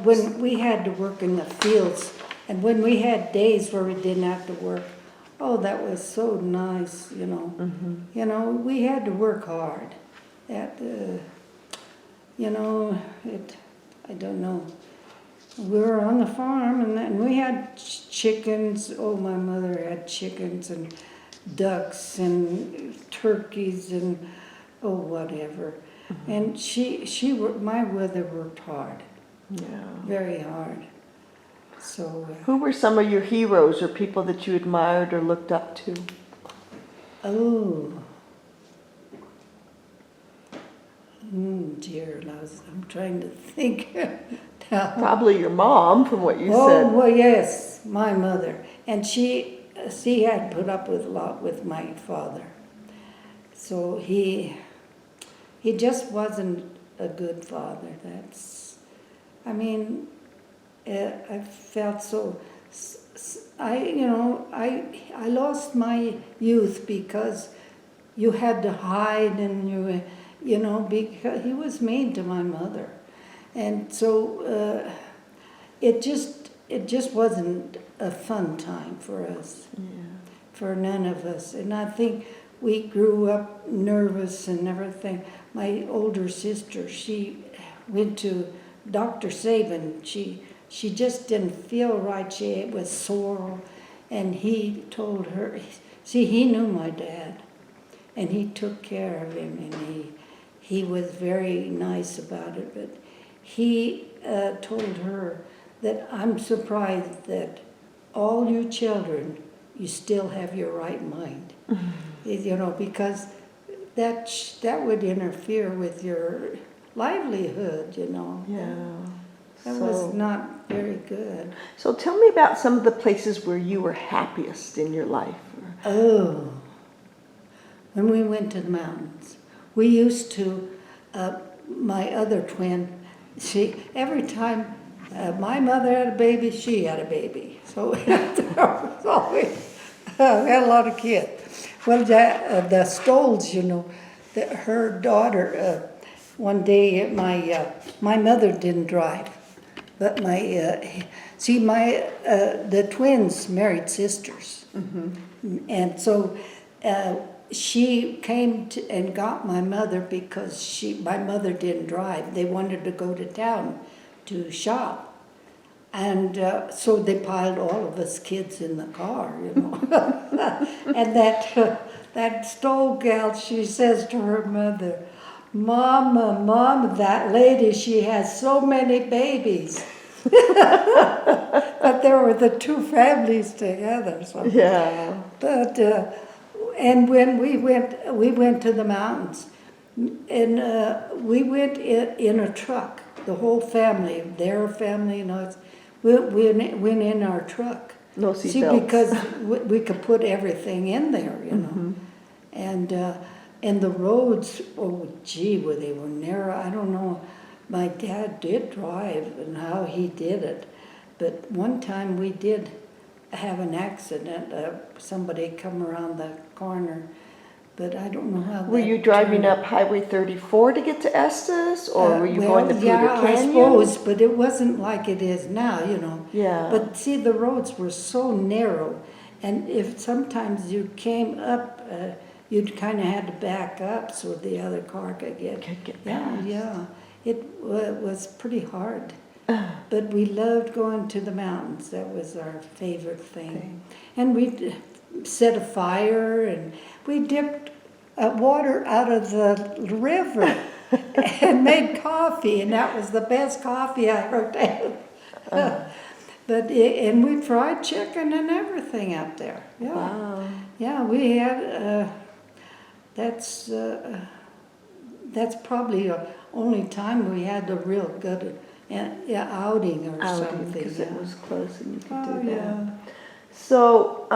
when we had to work in the fields, and when we had days where we didn't have to work, oh, that was so nice, you know. Mm-hmm. You know, we had to work hard. That, you know, I don't know. We were on the farm, and we had chickens. Oh, my mother had chickens and ducks and turkeys and oh, whatever. Mm-hmm. And my mother worked hard, Yeah. very hard. So. Who were some of your heroes or people that you admired or looked up to? Oh. Dear, I'm trying to think now. Probably your mom, from what you Oh, said. well, yes, my mother. And she had put up with a lot with my father. So he just wasn't a good father. I mean, I felt so, I lost my youth because you had to hide and because he was mean to my mother. And so it just wasn't a fun time for us, for none of us. And I think we grew up nervous and everything. My older sister, she went to Dr. Saban. She just didn't feel right. She was sore, and he told her. See, he knew my dad, and he took care of him, and he was very nice about it. But he told her that I'm surprised that all you children, you still have your right mind. Because that would interfere with your livelihood, Yeah. That was not very good. So tell me about some of the places where you were happiest in your life. Oh, when we went to the mountains. We used to, my other twin, every time my mother had a baby, she had a baby. So there was always, we had a lot of kids. Well, the Stolls, her daughter, one day my mother didn't drive, but the twins married sisters, and so she came and got my mother because my mother didn't drive. They wanted to go to town to shop, and so they piled all of us kids in the car, and that Stoll gal, she says to her mother, Mama, that lady, she has so many babies. But there were the two families together. So. Yeah. But, and when we went to the mountains, and we went in a truck, the whole family, their family and us, we went in our truck. No seatbelts. See, because we could put everything in there, And the roads, oh gee, they were narrow. I don't know. My dad did drive and how he did it. But one time we did have an accident. Somebody come around the corner. But I don't know how Were you driving up Highway 34 to get to Estes? Or were you going to Peter Canyon? I suppose, but it wasn't like it is now, Yeah. But see, the roads were so narrow. And if sometimes you came up... you'd kind of had to back up so the other car could get past. Yeah. It was pretty hard. But we loved going to the mountains. That was our favorite thing. And we set a fire, and we dipped water out of the river and made coffee, and that was the best coffee I ever had. And we fried chicken and everything out there. Yeah. Wow. Yeah, we had... That's probably the only time we had a real good outing or something. Because it was close and you could do that. Yeah. So,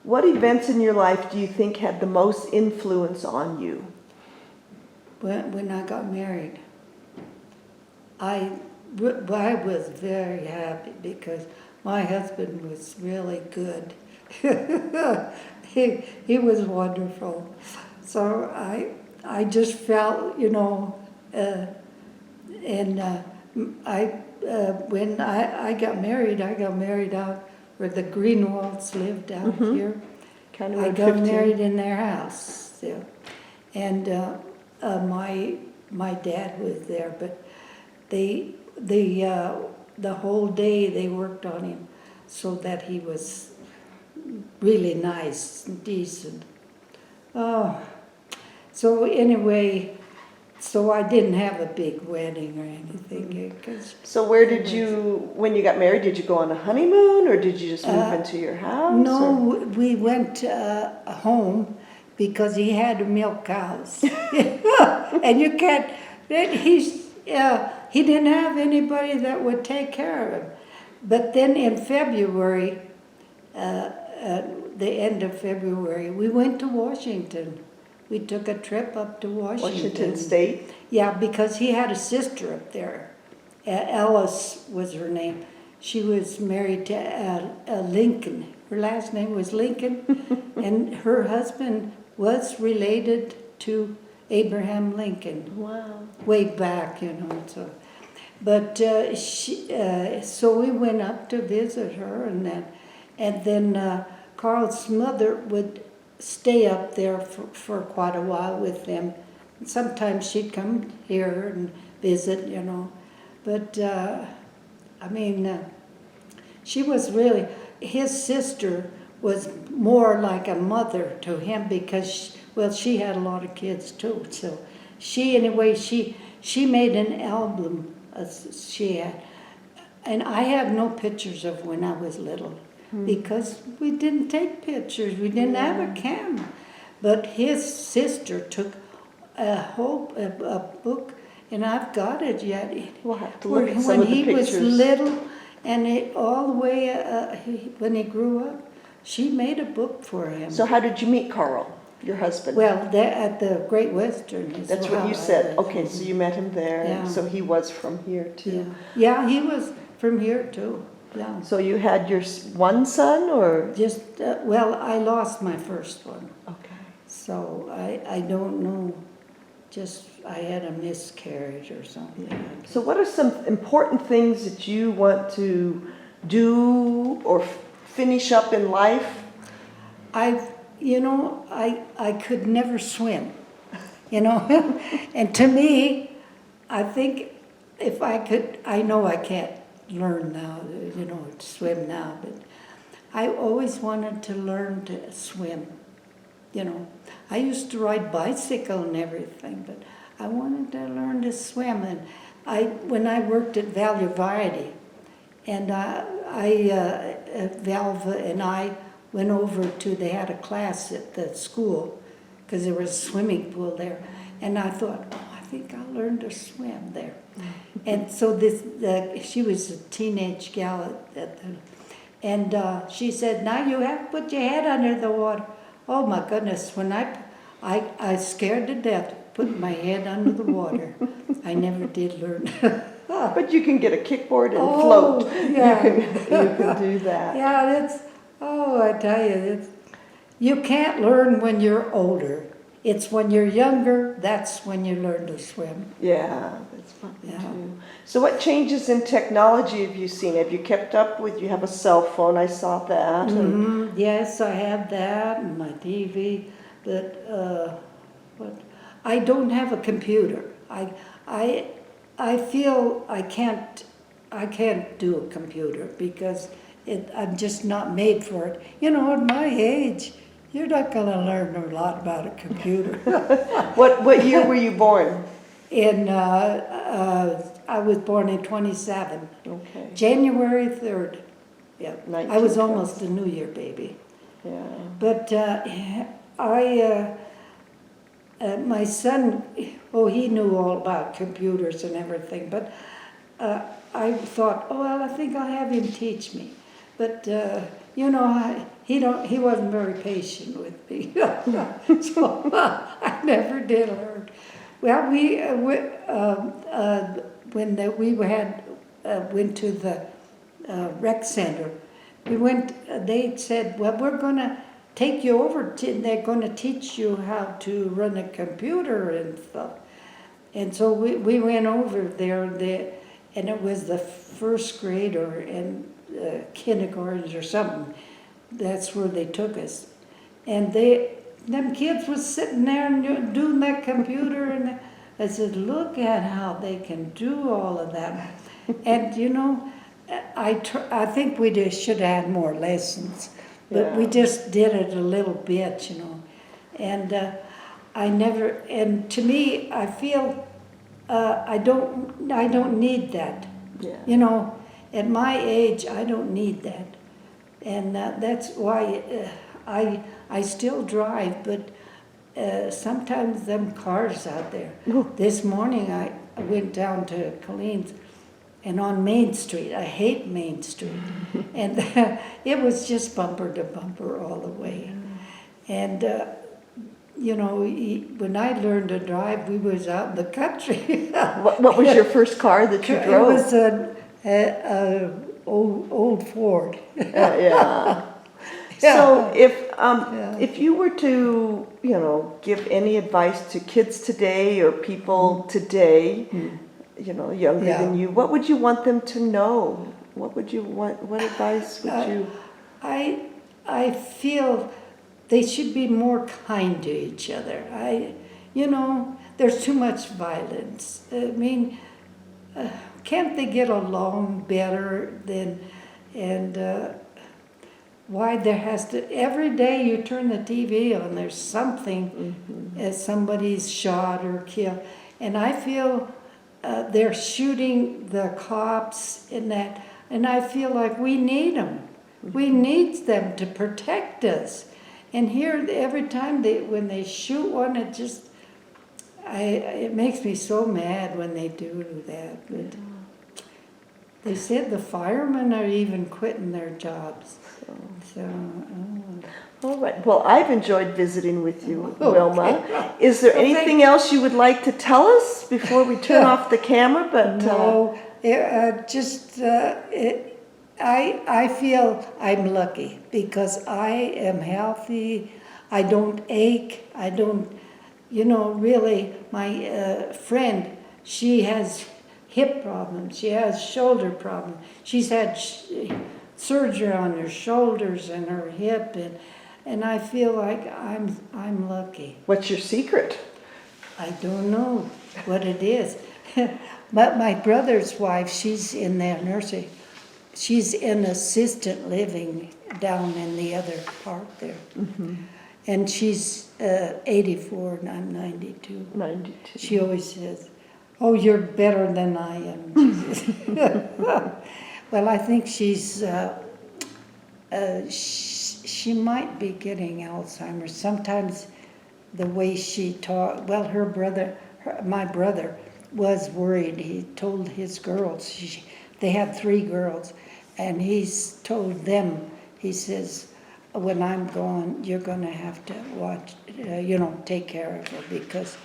what events in your life do you think had the most influence on you? When I got married, I was very happy because my husband was really good. He was wonderful. So I just felt, when I got married out where the Greenwalds lived out here. County I Road got 15. married in their house there, and my dad was there, but the whole day they worked on him so that he was really nice and decent. Oh, so anyway, so I didn't have a big wedding or anything. So where did you, when you got married, did you go on a honeymoon or did you just move into your house? No, or? we went home because he had to milk cows. And you can't, he didn't have anybody that would take care of him. But then in February, the end of February, we went to Washington. We took a trip up to Washington State? Yeah, because he had a sister up there. Alice was her name. She was married to Lincoln. Her last name was Lincoln, and her husband was related to Abraham Lincoln. Wow. Way back, So, but so we went up to visit her, and then Carl's mother would stay up there for quite a while with them. Sometimes she'd come here and visit, But, she was really, his sister was more like a mother to him because, she had a lot of kids too. So she made an album, she had. And I have no pictures of when I was little. Because we didn't take pictures, we didn't have a camera. But his sister took a book, and I've got it yet. We'll have to look at some when of the he pictures. was little, and all the way when he grew up, she made a book for him. So how did you meet Carl, your husband? Well, at the Great Western. That's what you said. Okay, so you met him there. Yeah. So he was from here too. Yeah, he was from here too. Yeah. So you had your one son, or? Just, I lost my first one. Okay. So I don't know, I had a miscarriage or something. So what are some important things that you want to do or finish up in life? I could never swim, and to me, I think if I could, I know I can't learn now, to swim now, but I always wanted to learn to swim. I used to ride bicycle and everything, but I wanted to learn to swim. And when I worked at Value Variety, and Valva and I went over they had a class at the school, because there was a swimming pool there, and I thought, I think I'll learn to swim there. And so she was a teenage gal and she said, now you have to put your head under the water. Oh my goodness, when I scared to death putting my head under the water. I never did learn. But you can get a kickboard and float. Yeah. You can do that. Yeah, I tell you, you can't learn when you're older. It's when you're younger, that's when you learn to swim. Yeah, that's fun too. So what changes in technology have you seen? Have you kept up with, you have a cell phone, I saw that. Yes, I have that and my TV, but I don't have a computer. I feel I can't do a computer because I'm just not made for it. At my age, you're not going to learn a lot about a computer. What year were you born? I was born in 27. Okay. January 3rd. Yeah. I was 1920. almost a New Year baby. Yeah. But my son, he knew all about computers and everything, but I thought, I think I'll have him teach me. But he wasn't very patient with me, so I never did learn. Well, when we went to the rec center, they said, well, we're going to take you over and they're going to teach you how to run a computer and stuff. And so we went over there, and it was the first grade or in kindergarten or something. That's where they took us. And them kids was sitting there and doing that computer, and I said, look at how they can do all of that. And you know, I think we just should have had more lessons, but we just did it a little bit, you know. And and to me, I feel I don't need that. Yeah. You know, at my age, I don't need that. And that's why I still drive, but sometimes them cars out there. This morning I went down to Colleen's, and on Main Street, I hate Main Street, and it was just bumper to bumper all the way. And you know, when I learned to drive, we was out in the country. What was your first car that you drove? It was an old Ford. Yeah. So if you were to, you know, give any advice to kids today or people today, you know, younger than you, what would you want them to know? What advice would you? I feel they should be more kind to each other. You know, there's too much violence. I mean, can't they get along better than, and why there has to, every day you turn the TV on, there's something, somebody's shot or killed. And I feel they're shooting the cops and that, and I feel like we need them. We need them to protect us. And here, every time when they shoot one, it makes me so mad when they do that. But they said the firemen are even quitting their jobs. All right. Well, I've enjoyed visiting with you, Wilma. Is there anything else you would like to tell us before we turn off the camera? But no, I feel I'm lucky because I am healthy. I don't ache. I don't, you know, really, my friend, she has hip problems. She has shoulder problems. She's had surgery on her shoulders and her hip, and I feel like I'm lucky. What's your secret? I don't know what it is. But my brother's wife, she's in that nursing. She's in assisted living down in the other part there. And she's 84 and I'm 92. 92. She always says, oh, you're better than I am. Well, I think she's, she might be getting Alzheimer's. Sometimes the way she talks, well, my brother was worried. He told his girls, they had 3 girls, and he's told them, he says, when I'm gone, you're going to have to watch, take care of her because,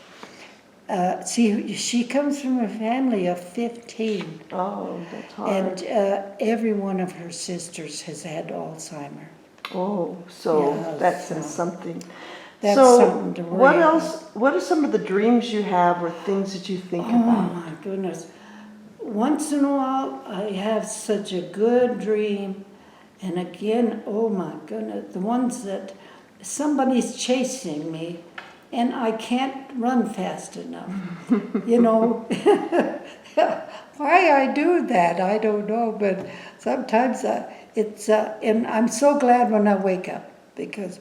she comes from a family of 15. Oh, that's hard. And every one of her sisters has had Alzheimer's. Oh, so Yeah, that's so something. That's So something to worry what about. else, what are some of the dreams you have or things that you think Oh about? my goodness. Once in a while, I have such a good dream. And again, oh my goodness, the ones that somebody's chasing me and I can't run fast enough. You know, why I do that, I don't know. But sometimes and I'm so glad when I wake up because,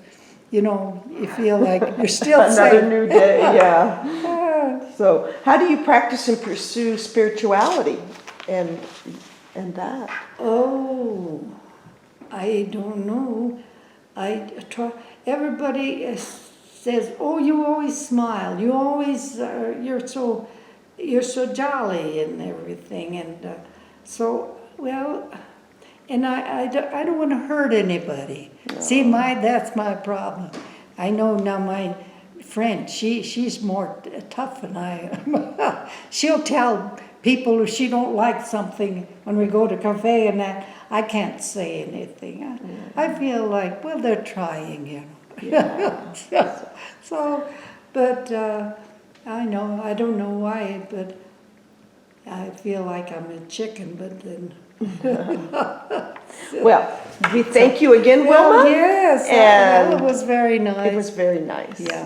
you know, you feel like you're still Another safe. new day, yeah. So how do you practice and pursue spirituality and that? Oh, I don't know. I try. Everybody says, "Oh, you always smile. You always you're so jolly and everything." And so, well, and I don't want to hurt anybody. No. See, that's my problem. I know now my friend, she's more tough than I am. She'll tell people if she don't like something when we go to cafe and that, I can't say anything. I feel like, well, they're trying, you know. Yeah. But I know, I don't know why, but I feel like I'm a chicken, but then. Well, we thank you again, Well, Wilma. yes, And that was very nice. it was very nice. Yeah.